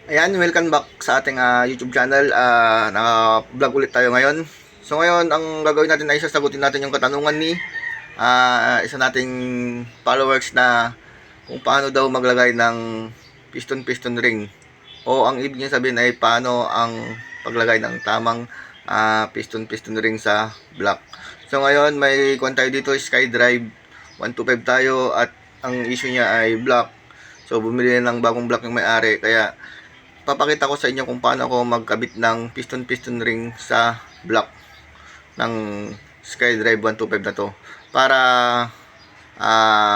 Ayan, welcome back sa ating YouTube channel. Naka-vlog ulit tayo ngayon. So ngayon, ang gagawin natin ay sasagutin natin yung katanungan ni isa nating followers na kung paano daw maglagay ng piston ring. O ang ibig niya sabihin ay paano ang paglagay ng tamang piston ring sa block. So ngayon, may kuwan tayo dito, SkyDrive 125 tayo at ang issue niya ay block. So bumili ng bagong block yung may-ari, kaya papakita ko sa inyo kung paano ako magkabit ng piston ring sa block ng SkyDrive 125 na to para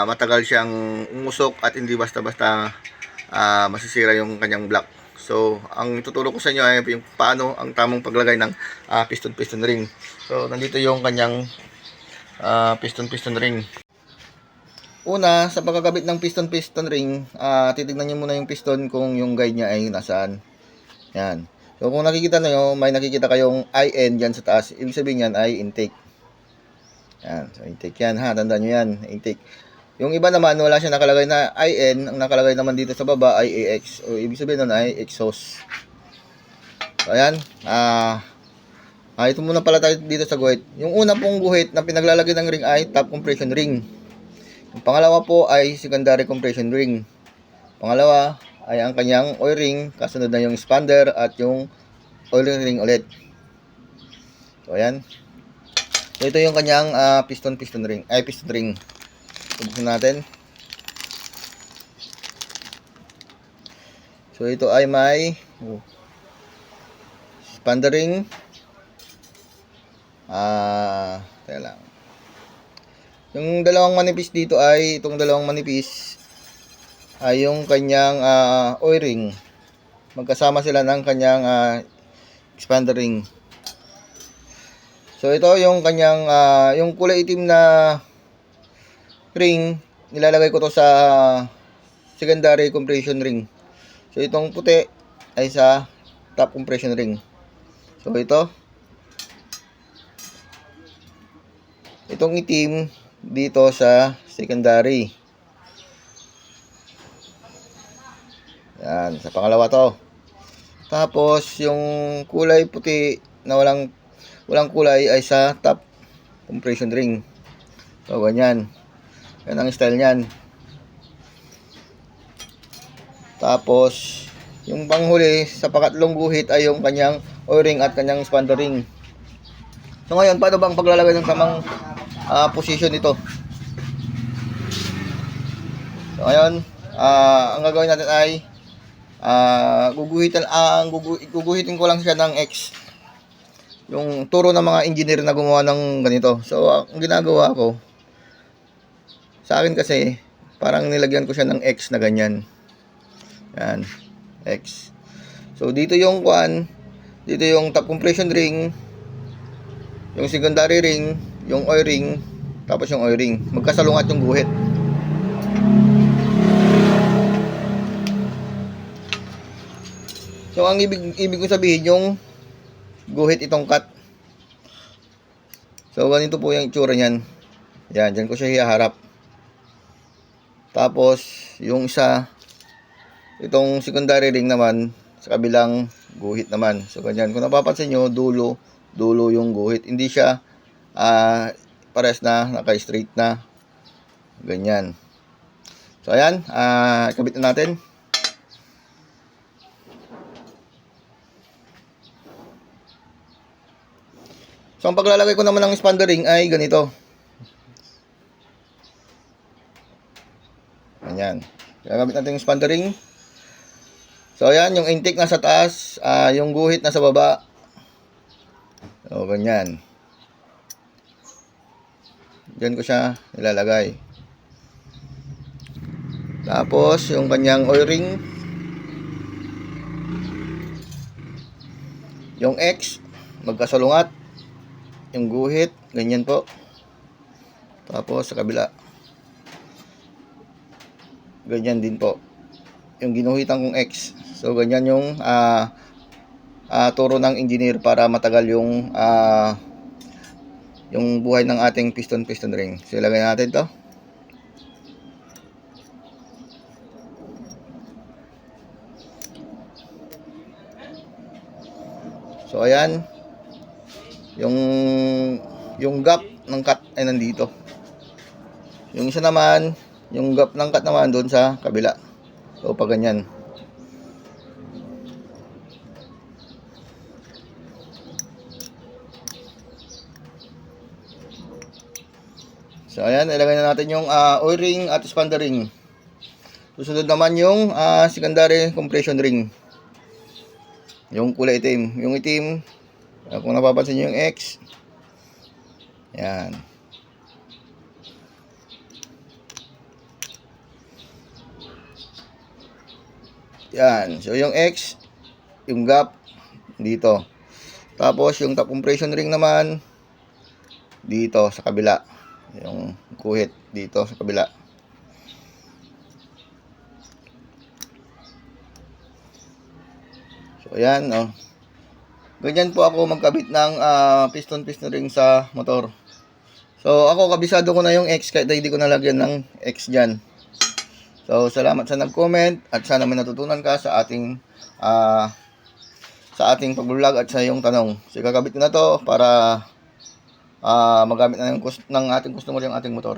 matagal siyang umusok at hindi basta-basta masisira yung kanyang block. So, ang ituturo ko sa inyo ay yung paano ang tamang paglagay ng piston ring. So, nandito yung kanyang piston ring. Una, sa pagkakabit ng piston ring, titignan niyo muna yung piston kung yung guide niya ay nasaan. Yan. So, kung nakikita nyo, may nakikita kayong IN dyan sa taas. Ibig sabihin yan ay intake. Yan. So, intake yan ha. Tandaan nyo yan. Intake. Yung iba naman, wala siya nakalagay na IN. Ang nakalagay naman dito sa baba ay AX. O, ibig sabihin nun ay exhaust. So, ayan. Ito muna pala tayo dito sa guhit. Yung una pong guhit na pinaglalagay ng ring ay top compression ring. Yung pangalawa po ay secondary compression ring. Pangalawa ay ang kanyang oil ring, kasunod na yung expander at yung oil ring ulit. So ayan. So ito yung kanyang piston ring. Buksan natin. So ito ay may expander ring. Teka lang. Yung dalawang manipis dito ay, itong dalawang manipis ay yung kanyang oil ring. Magkasama sila ng kanyang expander ring. So ito yung kanyang yung kulay itim na ring, nilalagay ko to sa secondary compression ring. So itong puti ay sa top compression ring. So itong itim dito sa secondary. Yan, sa pangalawa to. Tapos yung kulay puti na walang kulay ay sa top compression ring. So ganyan. Yan ang style niyan. Tapos yung panghuli sa pangatlong guhit ay yung kanyang o-ring at kanyang expander ring. So ngayon, paano bang paglalagay ng tamang position nito? So ngayon, ang gagawin natin ay guguhitin ko lang siya ng X. Yung turo ng mga engineer na gumawa ng ganito. So ang ginagawa ko, sa akin kasi, parang nilagyan ko siya ng X na ganyan. Yan, X. So dito yung dito yung top compression ring, yung secondary ring, yung oil ring, tapos yung oil ring. Magkasalungat yung guhit. So ang ibig ko sabihin, yung guhit itong cut. So ganito po yung itsura niyan. Yan, diyan ko siya hiharap. Tapos yung isa, itong secondary ring naman sa kabilang guhit naman. So ganyan. Kung napapansin nyo, dulo yung guhit. Hindi siya pares na, naka-straight na. Ganyan. So ayan, kabit na natin. So ang paglalagay ko naman ng expander ring ay ganito. Ganyan. Gagamit natin yung expander ring. So ayan, yung intake nasa taas, yung guhit nasa baba. So ganyan. Diyan ko siya nilalagay. Tapos yung kanyang oil ring, yung X magkasalungat, yung guhit ganyan po. Tapos sa kabila ganyan din po yung ginuhitan kong X. So ganyan yung turo ng engineer para matagal yung buhay ng ating piston ring. So ilagay natin to. So ayan, yung gap ng cut ay nandito. Yung isa naman, yung gap ng cut naman doon sa kabila. So pag ganyan. So ayan, ilagay na natin yung O-ring at expander ring. Susunod naman yung secondary compression ring. Yung kulay itim. Yung itim, kung napapansin nyo yung X. Yan. Yan. So yung X, yung gap, dito. Tapos yung top compression ring naman, dito sa kabila. Yung kuhit, dito sa kabila. So ayan, oh. Ganyan po ako magkabit ng piston ring sa motor. So ako kabisado ko na yung X kahit hindi ko nalagyan ng X dyan. So salamat sa nag-comment at sana may natutunan ka sa ating pag-vlog at sa iyong tanong. So kakabit ko na to para magamit na ng ating customer yung ating motor.